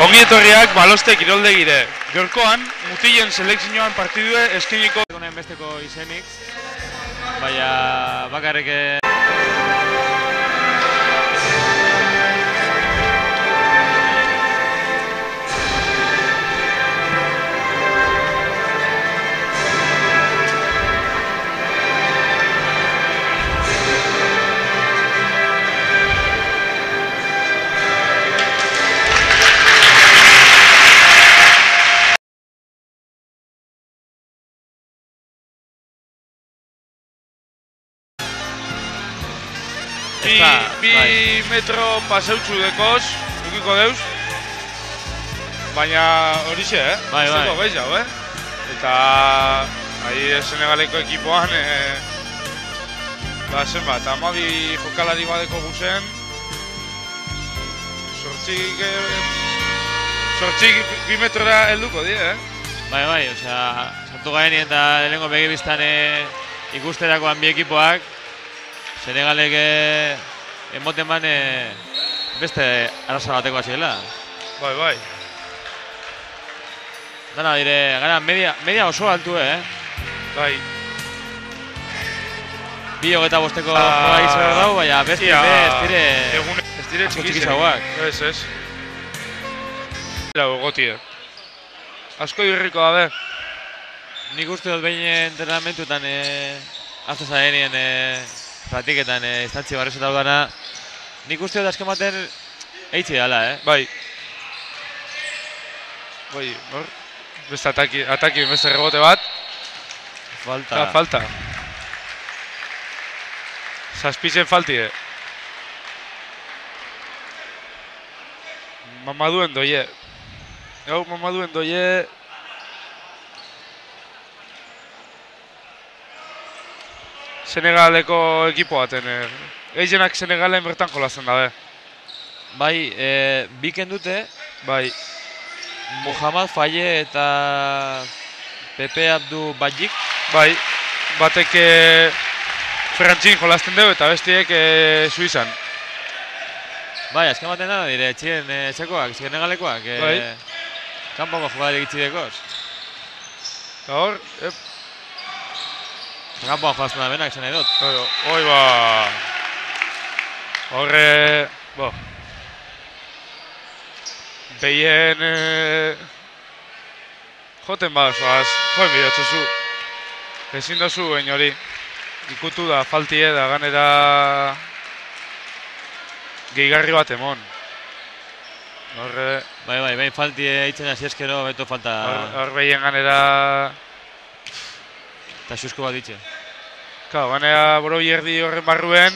Ongi etorriak Baloste kiroldegire. Gaurkoan, mutilen selekzioan partidue eskeniko honen besteko izenik, baina bakarrik bi metro paseutxu dekoz, dukiko deuz, baina horixe, Bai. Baiz jau, Eta Senegaleko ekipoan, zenbat, 12 jokalari badeko guzen, sortxik 2 metrora helduko die, Bai, osea, sartu gaini eta lehenengo begibiztan ikusterakoan bi ekipoak, Senegalek emoten ban beste arazo bateko hasiela. Bai. Dana dire, gara media oso altu, Bai. 2.25 joa izan dau, baina beste ez dire txikizauak. Ez. Lau gotie. Asko irriko dabe. Nik uste dut behin entrenamentuetan azte zarenien pratiketan instantzi barrez eta udana, nik uste dut azken baten eitzi dela, Bai, hor, beste ataki, beste rebote bat. Falta. Zazpizen faltie. Mamaduen doie. Mamaduen doie. Senegaleko ekipo baten, gehienak Senegalen bertan jolasten dabe. Bai, biken dute, Bai. Muhammad Faye eta Pepe Abdu Bajik. Bai, batek Frantzin jolasten dugu eta bestiek Suizan. Bai, azken baten da, dire, txekoak, Senegalekoak, Bai. kanpoko jokalari gitzidekoz. Eta hor, Kanpoan jolazten da benak, zen nahi dut. Hoi ba... Horre... Behien... Joten badozoaz, joen bidotzuzu. Ezin dozu behin hori. Ikutu da, faltie da, ganera... Gehigarri bat emon. Horre... Bai, behin faltie eitzen hasi eskero, beto falta... Hor behien ganera... Eta xusko bat ditxe. Ganera boro erdi horren barruen,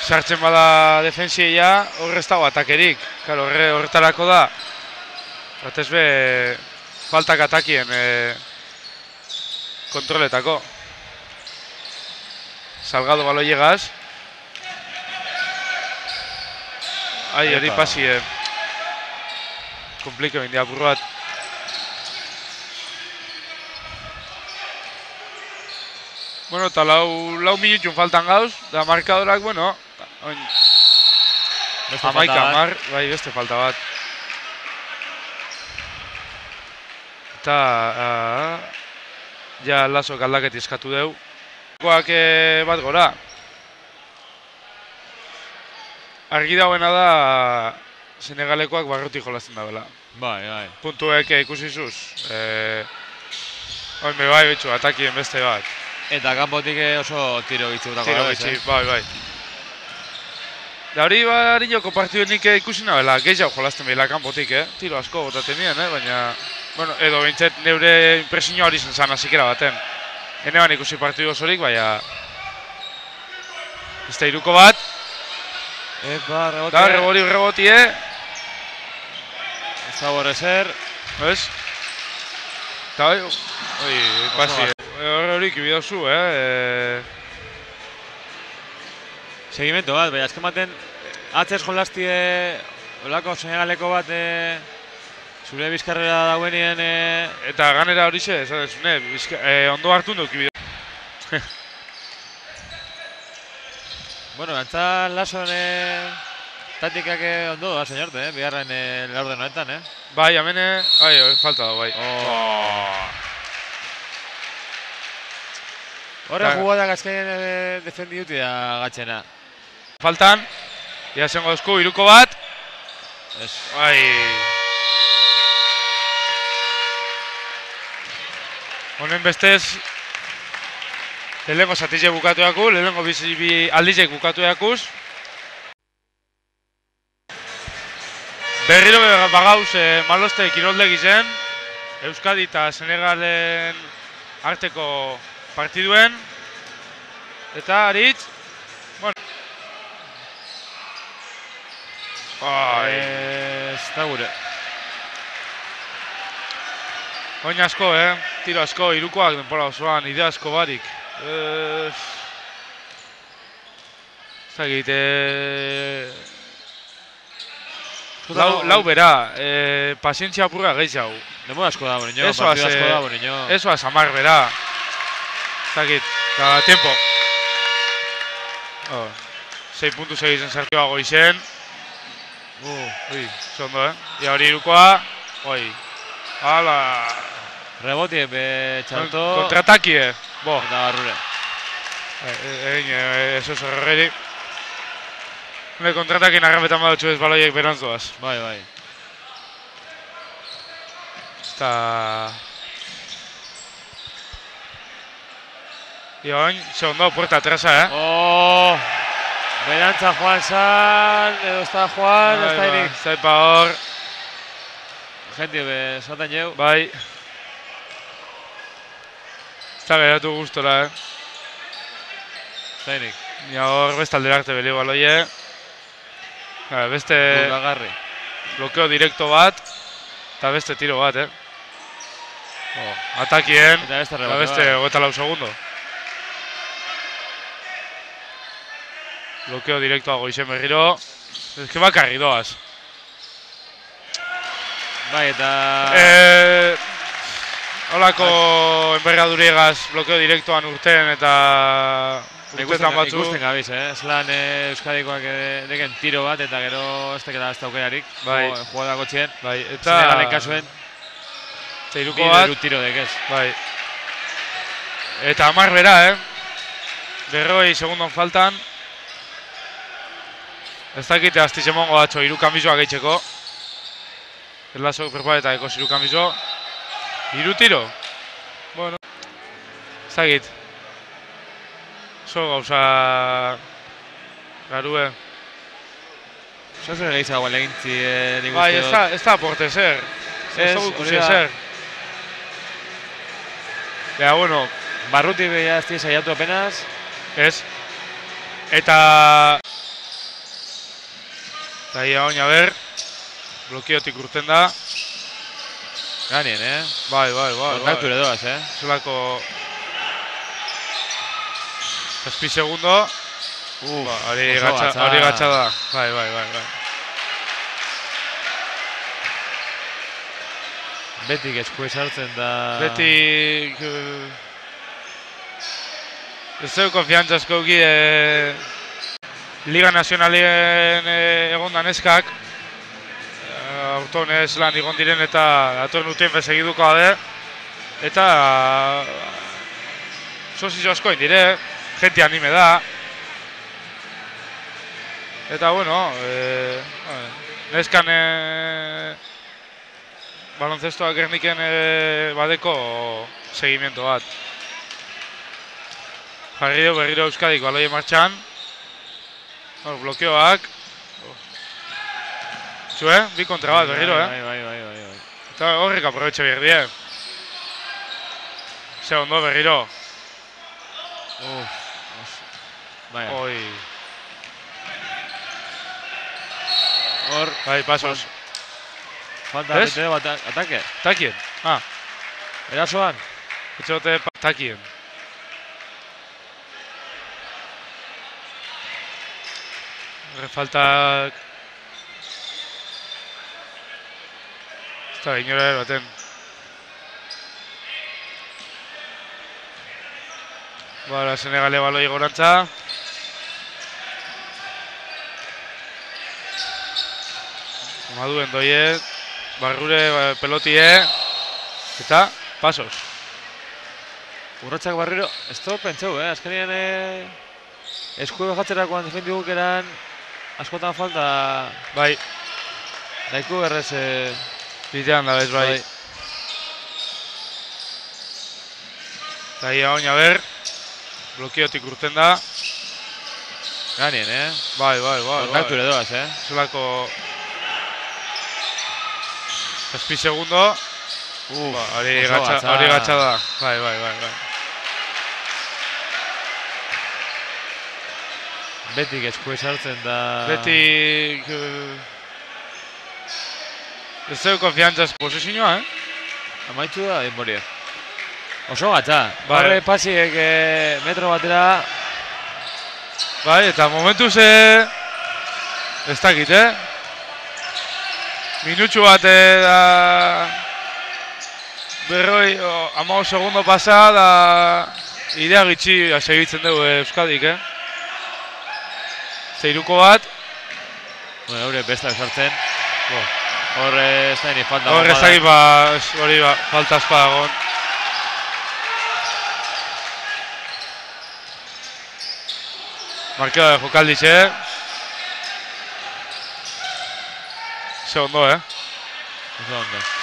sartzen bada defensieia, horre ez dago atakerik. Horretarako da, batez be, faltak atakien kontroletako. Salgado balo llegaz. Hori pasi, komplike bindia burro bat. Bueno, eta lau minutun faltan gauz, da markadorak, bueno, amaika mar, bai, beste falta bat. Eta, ja, lasok aldaket izkatu deu. Koak bat gora. Argi dauena da, Senegalekoak barrutik jolazten da bela. Bai. Puntuek ikusizuz. Oinbe bai, betxu, atakien beste bat. Eta kanpotik oso tiro gitzutako. Tiro gitzi, bai. Da hori harinoko partiduenik ikusi nabela, gehiago jolazten behila kanpotik, Tiro asko botaten nien, baina... Bueno, edo bintzet neure impresioa hori zen azikera baten. Hene ban ikusi partidu osorik, baina... Izte iruko bat. Rebote. Da, rebotie. Ez da borrezer. Ez? Eta hori, pasi. Horik ibidozu, Segimento bat, baina azken baten atzez jolaztie olako Senegaleko bat zure bizkarrera dauenien... Eta ganera horixe, esan dezune, ondo hartu duk ibidozu. Bueno, antza lason taktikak ondo da, senyorte, bigarren laurden honetan, Bai, hemen, falta da, bai. Horre jugadak azkenean defendi duti da gatxena. Faltan, ia zengo esku, iruko bat. Bai. Honen bestez, lehenengo zatizek bukatu jakuz, lehenengo bi aldizek bukatu jakuz. Berriro bagauz maloste kiroldek izen, Euskadi eta Senegalen arteko partiduen. Eta aritz, bueno. Ez da gure. Oin asko, tiro asko, irukoak denpora osoan, ide asko barik. Zagit, lau bera, pazientzia apurra gehiago. Demo asko da, boniño, partido asko da, boniño. Eso a samar bera. Zagit, cada tiempo. 6 puntu segizen sartuago izen. Ze ondo, Ia hori irukoa. Hala. Rebotie, txalto. Kontratakie. Bo. Eta barrure. Egin, eso zorreri. Kontratakien arrapetan badutxu ez baloiek berantzoaz. Bai. Eta... Ia oin, ze ondo, puerta atrasa, Berantza joan zan, edo ez da joan, ez da irik. Zaipa hor. Gente, sotan jau. Bai. Ez da geratu gustora, Ez da irik. Ia hor, beste alderarte beli baloie. Beste... Agarri. Blokeo direkto bat. Eta beste tiro bat, Atakien. Eta beste Eta beste 24 segundo. Blokeo direktoago izen berriro. Ez que bakarri doaz. Bai, eta... Holako enberraduriegaz blokeo direktoan urten eta... Urtetan batzu. Ikusten gabiz, Zelan Euskadikoak deken tiro bat eta gero ez tekela ez daukerarik. Bai. Jugadako txien. Bai, eta... Senegalen kasuen. Zeiruko bat. Bideru tiro dekez. Bai. Eta 10 bera, 40 segundon faltan. Ez dakite aztizemongo batxo irukanbizoak eitzeko. Erlasok preparetako irukanbizo. 3 tiro. Bueno. Ez dakit. Zo gauza... Garue. Zo zer gehiago egintzi nik uste. Bai, ez da aporte zer. Ez da gukusi zer. Ja, bueno. Barruti behia ez saiatu apenas. Ez. Eta... Eta ia oin, ber. Blokeotik urten da. Ganien, Bai. Kontaktu ere doaz, Zelako... 7 segundo. Hori gatsa da. Bai. Betik eskue sartzen da... Betik... Ez zeu konfiantza askoki Liga Nazionalien egon daneskak. Aurton ez lan egon diren eta datorren urtean besegiduko ade. Eta... Sosizio asko indire, gente anime da. Eta bueno, neskan baloncestoak Gerniken badeko seguimiento bat. Jarri dugu berriro Euskadik baloie martxan. Blokeoak. Zue, bi kontra bat berriro, Bai. Eta horrek aprobetxe behar die. Ze ondo berriro. Bai. Hor, bai, pasos. Falta bete atake. Takien, Erasoan. etxote takien. Faltak... Ez da, inora baten. Bara, Senegale baloi gorantza. Maduen doie, barrure pelotie, eta pasos. Urratxak barriro, ez to pentseu, azkenean eskue behatzerakoan defendiguk eran askotan falta... Bai. Nahiko berrez... Bitean da bez, bai. Eta ia oina ber, blokiotik urten da. Ganien, Bai. Kontaktu ere doaz, Zelako... 6 segundo. Hori gatsa da. Bai. Betik eskue sartzen da... Betik... Ez zeu konfiantzaz posesioa, Amaitu da, denboria. Oso gatza. Bai. Horre pasiek metro batera... Bai, eta momentuz ez dakit, Minutxu bat da... Berroi, 15 segundo pasa da... Idea gitxi segitzen dugu Euskadik, Zeiruko bat. Hore besta esartzen. Horre ez da ni falta. Horre ez dakit hori falta espadagon. Markeo de jokaldiz, Ze ondo,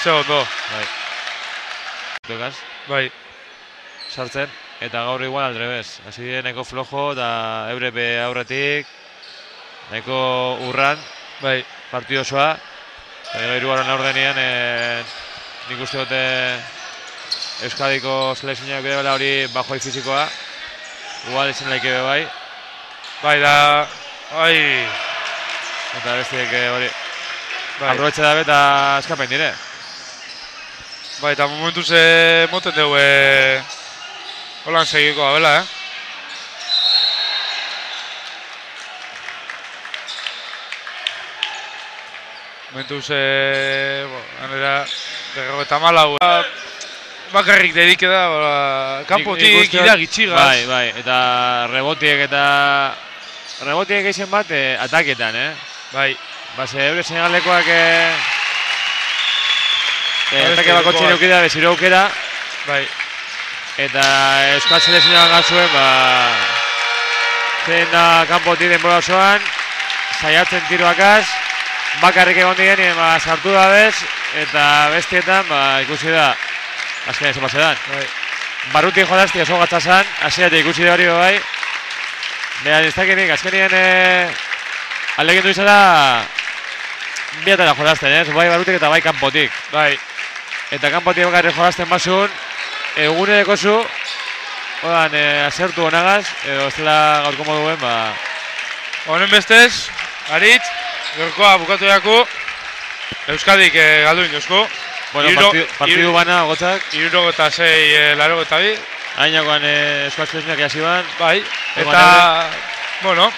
Ze ondo. Bai. Tokaz. Bai. Sartzen. Eta gaur igual aldrebez. Hasi nahiko flojo eta Eurebe aurretik. Nahiko urran. Bai. Partido osoa. Eta hirugarren laurdenean nik uste dute Euskadiko selekzioak bere bela hori bajoi fizikoa. Igual izan laike be bai. Bai da... Bai. Eta bestiek hori... Bai. Aprobetxe dabe eta eskapen dire. Bai, eta momentuz moten dugu holan segiko abela, Momentuz, anera, 54. Bakarrik dedike da, kanpotik ida gitxigaz. Bai, eta rebotiek eixen bat ataketan, Bai. Base, eure senalekoak atake bako txin eukida, beziro aukera. Bai. Eta Euskal Selezioan gatzuen, zein da kanpotik denbora osoan, saiatzen tiroakaz, bakarrik egon diren, sartu da bez, eta bestietan, ikusi da, azken ez pasetan. Bai. Barrutik jodazti oso gatzazan, hasiatik ikusi da hori bai. Behan ez dakinik, azkenien aldegin du izan da, biatara jodazten, bai barrutik eta bai kanpotik. Bai. Eta kanpotik bakarrik jodazten basun, egune dekozu, asertu honagaz, edo ez dela gaurko moduen, Honen bestez, Aritz, gaurkoa bukatu daku, Euskadik galdu inozko. Bueno, partidu bana gotzak. 76, 82. Hainakoan Euskal Selezioak jasi ban. Bai, eta, bueno,